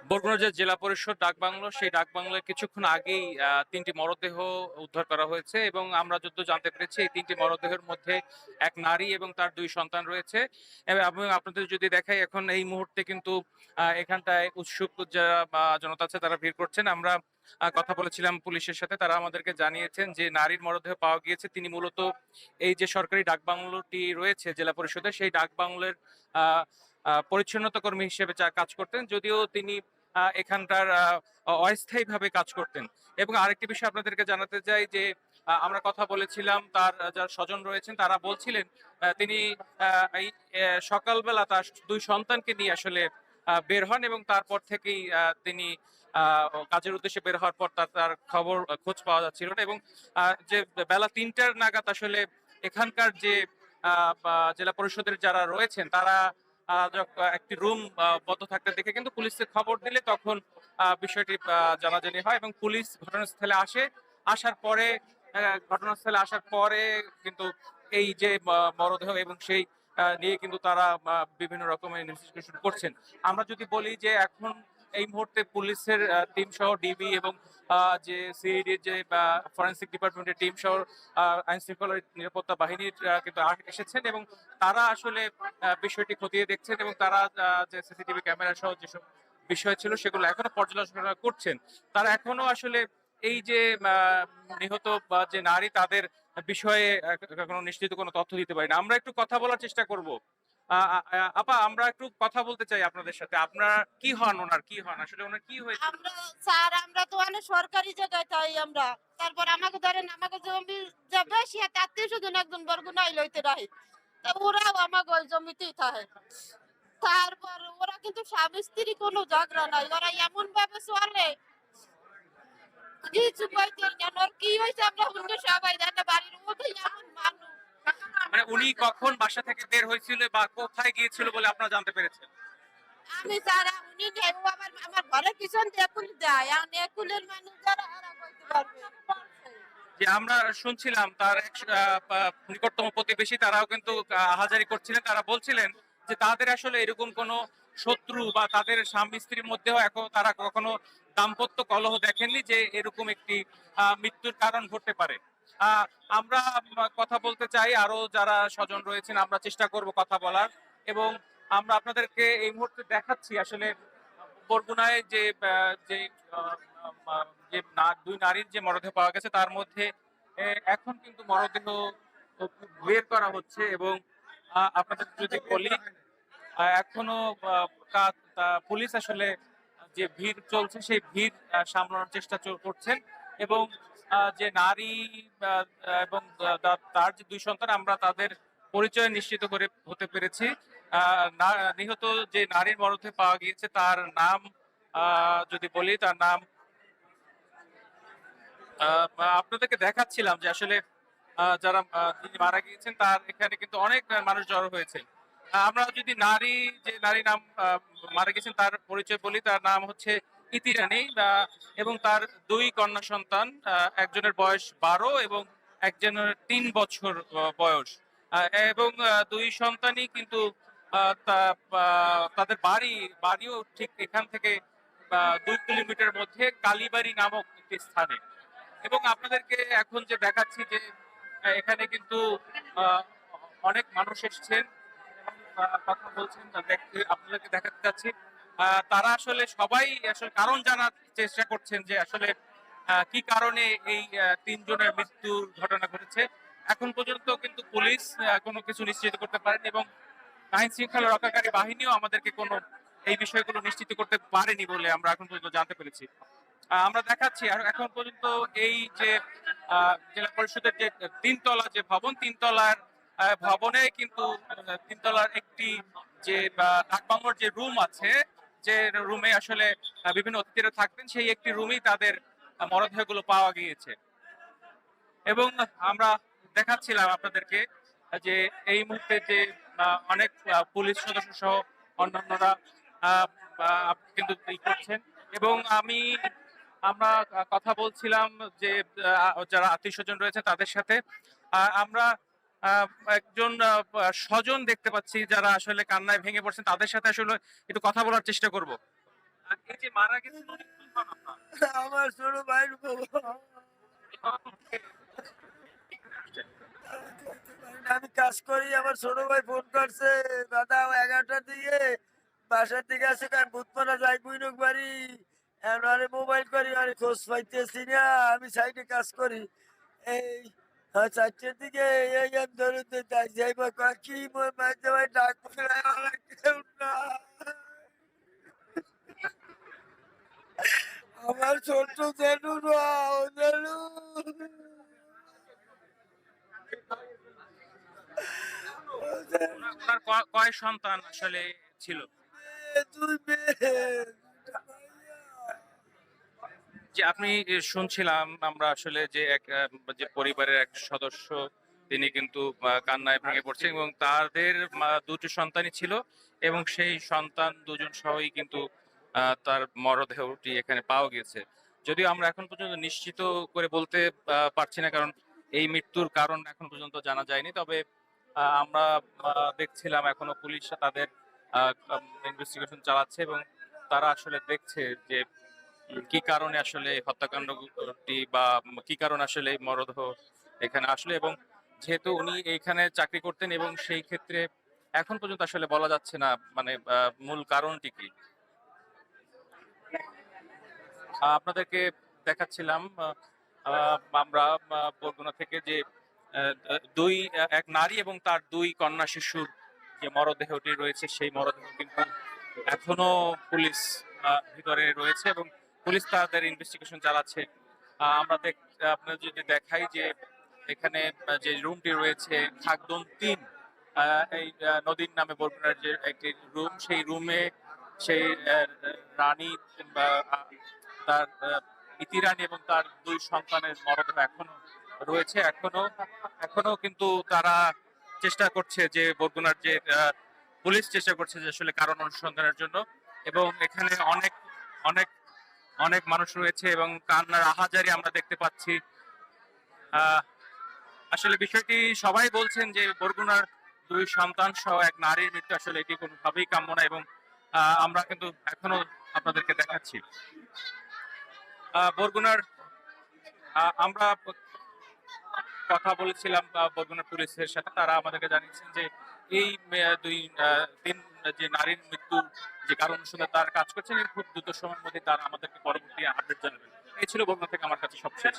বরগুনা যে জেলা পরিষদ ডাকবাংলো, সেই ডাকবাংলোয় কিছুক্ষণ আগেই ৩টি মরদেহ উদ্ধার করা হয়েছে এবং আমরা যতদূর জানতে পেরেছি এই ৩টি মরদেহের মধ্যে এক নারী এবং তার ২ সন্তান রয়েছে। এবং আপনাদের যদি দেখাই এখন এই মুহূর্তে কিন্তু এখানটায় উৎসুক যারা জনতা আছে তারা ভিড় করছেন। আমরা কথা বলেছিলাম পুলিশের সাথে, তারা আমাদেরকে জানিয়েছেন যে নারীর মরদেহ পাওয়া গিয়েছে। তিনি মূলত এই যে সরকারি ডাকবাংলোটি রয়েছে জেলা পরিষদের, সেই ডাকবাংলোর আ আ পরিচ্ছন্নতা কর্মী হিসেবে কাজ করতেন। যদিও তিনি এখানকার অস্থায়ীভাবে কাজ করতেন। এবং আরেকটি বিষয় আপনাদেরকে জানাতে চাই যে আমরা কথা বলেছিলাম, তার যারা স্বজন রয়েছেন তারা বলছিলেন তিনি এই সকালবেলা তার ২ সন্তানকে নিয়ে আসলে বের হন এবং তারপর থেকেই তিনি কাজের উদ্দেশ্যে বের হওয়ার পর তার খোঁজ পাওয়া যাচ্ছিল না এবং যে বেলা ৩টার নাগাদ আসলে এখানকার যে জেলা পরিষদের যারা রয়েছেন তারা একটি রুম বন্ধ থাকতে দেখে কিন্তু পুলিশকে খবর দিলে তখন বিষয়টি জানাজানি হয় এবং পুলিশ ঘটনাস্থলে আসে। আসার পরে ঘটনাস্থলে আসার পরে কিন্তু এই যে মরদেহ এবং সেই নিয়ে কিন্তু তারা বিভিন্ন রকমের ইনভেস্টিগেশন করছেন। আমরা যদি বলি যে এখন এই মুহূর্তে পুলিশের টিম সহ ডিবি এবং যে সিআইডির যে ফরেনসিক ডিপার্টমেন্টের টিম সহ আইন শৃঙ্খলা নিরাপত্তা বাহিনীর কিন্তু এসেছেন এবং তারা আসলে বিষয়টি খতিয়ে দেখছেন এবং তারা যে সিসিটিভি ক্যামেরা সহ যেসব বিষয় ছিল সেগুলো এখনো পর্যালোচনা করছেন। তারা এখনো আসলে এই যে নিহত বা যে নারী তাদের বিষয়ে এখনো নিশ্চিত কোনো তথ্য দিতে পারি না। আমরা একটু কথা বলার চেষ্টা করব। আপা, আমরা একটু কথা বলতে চাই আপনাদের সাথে। আপনারা কি হন, ওনার কি হন? আসলে ওনার কি হয়েছিল? আমরা স্যার আমরা তো অনেক সরকারি জায়গায় তাই আমরা তারপর আমাকে ধরেন আমাকে জমি যে বেশি আত্মীয় স্বজন একজন বরগুনাই লইতে রাখে তা ওরাও আমাকে ওই জমিতেই থাকে। তারপর ওরা কিন্তু স্বামী স্ত্রী কোনো ঝগড়া নাই, ওরা এমন ভাবে চলে কিছু কইতে কেন ওর কি হয়েছে আমরা অন্য সবাই জানে বাড়ির মধ্যে এমন মানুষ। মানে উনি কখন বাসা থেকে বের হয়েছিল বা কোথায় গিয়েছিল বলে আপনারা জানতে পেরেছেন? আমি সারা উনি নেই ও আবার আমার ঘরের পিছন দিয়ে একুল যায় এখন একুলের মানুষ যারা হারা কইতে পারবে। যে আমরা শুনছিলাম তার এক নিকটতম প্রতিবেশী তারাও কিন্তু আহাজারি করছিলেন। তারা বলছিলেন যে তাদের আসলে এরকম কোনো শত্রু বা তাদের স্বামী স্ত্রীর মধ্যেও এখন তারা কখনো দাম্পত্য কলহ দেখেননি যে এরকম একটি মৃত্যুর কারণ ঘটতে পারে। আহ, আমরা কথা বলতে চাই আরো যারা স্বজন রয়েছেন, আমরা চেষ্টা করব কথা বলার এবং আমরা আপনাদেরকে এই মুহূর্তে দেখাচ্ছি আসলে বরগুনায় যে যে আহ, যে দুই নারীর যে মরদেহ পাওয়া গেছে তার মধ্যে এখন কিন্তু মরদেহ বের করা হচ্ছে এবং আপনাদের যদি বলি এখনো পুলিশ আসলে যে ভিড় চলছে সেই ভিড় সামলানোর চেষ্টা করছেন এবং যে নারী আহ, এবং তার যে ২ সন্তান আমরা তাদের পরিচয় নিশ্চিত করে হতে পেরেছি। নিহত যে নারীর মরদেহ পাওয়া গিয়েছে তার নাম যদি বলি তার নাম আপনাদেরকে দেখাচ্ছিলাম যে আসলে যারা তিনি মারা গিয়েছেন তার এখানে কিন্তু অনেক মানুষ জড়ো হয়েছে। আমরা যদি যে নারী নাম মারা গেছেন তার পরিচয় বলি, তার নাম হচ্ছে ইতি রানী এবং তার ২ কন্যা সন্তান, একজনের বয়স ১২ এবং একজনের ৩ বছর বয়স। এবং ২ সন্তানই কিন্তু তাদের বাড়িও ঠিক এখান থেকে ২ কিলোমিটার মধ্যে কালীবাড়ি নামক একটি স্থানে। এবং আপনাদেরকে এখন যে দেখাচ্ছি যে এখানে কিন্তু আহ, অনেক মানুষ এসেছেন এবং কথা বলছেন, আপনাদেরকে দেখাতে চাচ্ছি। তারা আসলে সবাই আসলে কারণ জানার চেষ্টা করছেন যে আসলে কি কারণে এই ৩ জনের মৃত্যুর ঘটনা ঘটেছে। এখন পর্যন্ত কিন্তু পুলিশ কোনো কিছু নিশ্চিত করতে পারেনি এবং আইন শৃঙ্খলা রক্ষাকারী বাহিনীও আমাদেরকে কোনো এই বিষয়গুলো নিশ্চিত করতে পারেনি বলে আমরা এখন পর্যন্ত জানতে পেরেছি। আমরা দেখাচ্ছি আর এখন পর্যন্ত এই যে জেলা পরিষদের যে ৩ তলা যে ভবন, ৩ তলার ভবনে কিন্তু ৩ তলার একটি যে ডাকবাংলোর যে রুম আছে, যে রুমে আসলে বিভিন্ন অতিথিরা থাকতেন, সেই একটি রুমেই তাদের মরদেহগুলো পাওয়া গিয়েছে। এবং আমরা দেখাচ্ছিলাম আপনাদেরকে যে এই মুহূর্তে যে অনেক পুলিশ সদস্য সহ অন্যান্যরা আহ, কিন্তু করছেন এবং আমরা কথা বলছিলাম যে যারা আত্মীয় স্বজন রয়েছে তাদের সাথে। আমরা আহ, একজন স্বজন দেখতে পাচ্ছি যারা আসলে কান্নায় ভেঙে পড়ছেন, তাদের সাথে আসলে একটু কথা বলার চেষ্টা করব। এই যে মারা গেছে উনি কোন আপনার? আমার ছোট ভাইয়ের বউ। আমি কাজ করি, আমার ছোট ভাই ফোন করছে, দাদা 11টার দিকে বাসার দিকে আসে, কারণ বুধপাড়া যাই বুইনক বাড়ি। এখন আরে মোবাইল করি, আরে খোঁজ পাইতেছি না, আমি সাইডে কাজ করি। এই 4টার দিকে এই আমি ধরে যাইবা কি মোর মাঝে ভাই ডাক পড়ে, আমার কেউ না। আমার ছোট্ট জেনু না, ও জেনু। ও জেনু। ওনার কয় সন্তান আসলে ছিল? দুই মেয়ে, দুইটা মাইয়া। যে আপনি শুনছিলাম আমরা আসলে যে এক যে পরিবারের এক সদস্য তিনি কিন্তু কান্নায় ভেঙে পড়ছেন এবং তাদের দুটি সন্তানই ছিল এবং সেই সন্তান দুজন সহই কিন্তু তার মরদেহটি এখানে পাওয়া গেছে। যদিও আমরা এখন পর্যন্ত নিশ্চিত করে বলতে পারছি না, কারণ এই মৃত্যুর কারণ এখন পর্যন্ত জানা যায়নি। তবে আমরা দেখছিলাম এখনো পুলিশ তাদের ইনভেস্টিগেশন চালাচ্ছে এবং তারা আসলে দেখছে যে কি কারণে আসলে এই হত্যাকাণ্ডটি বা কি কারণে আসলে এই মরদেহ এখানে আসলে, এবং যেহেতু উনি এইখানে চাকরি করতেন এবং সেই ক্ষেত্রে এখন পর্যন্ত আসলে বলা যাচ্ছে না মানে মূল কারণটি কি। আপনাদেরকে দেখাচ্ছিলাম আমরা বরগুনা থেকে যে এক নারী এবং তার দুই কন্যা শিশুর যে মরদেহটি রয়েছে সেই মরদেহ কিন্তু এখনো পুলিশ ভিতরে রয়েছে এবং পুলিশ তাদের ইনভেস্টিগেশন চালাচ্ছে। আমরা আপনাদের যদি দেখাই যে এখানে যে রুমটি রয়েছে থাকদম ৩, এই নদীর নামে বরগুনার যে একটি রুম, সেই রুমে সেই রানী কিংবা তার ইতি রানী এবং তার দুই সন্তানের মরদেহ এখনো রয়েছে। এখনো কিন্তু তারা চেষ্টা করছে যে বরগুনার যে পুলিশ চেষ্টা করছে যে আসলে কারণ অনুসন্ধানের জন্য, এবং এখানে অনেক অনেক অনেক মানুষ রয়েছে এবং কান্নার আহাজারি আমরা দেখতে পাচ্ছি। আসলে বিষয়টি সবাই বলছেন যে বরগুনার দুই সন্তান সহ এক নারীর মৃত্যু আসলে এটি কোনোভাবেই কাম্য না, এবং আমরা কিন্তু এখনো আপনাদেরকে দেখাচ্ছি বরগুনার আমরা কথা বলেছিলাম বরগুনার পুলিশের সাথে। তারা আমাদেরকে জানিয়েছেন যে এই তিন যে নারীর মৃত্যুর যে কারণ অনুসন্ধান তার কাজ করছেন এবং খুব দ্রুত সময়ের মধ্যে তারা আমাদেরকে পরবর্তী আপডেট জানাবেন। এই ছিল বরগুনা থেকে আমার কাছে সবশেষ।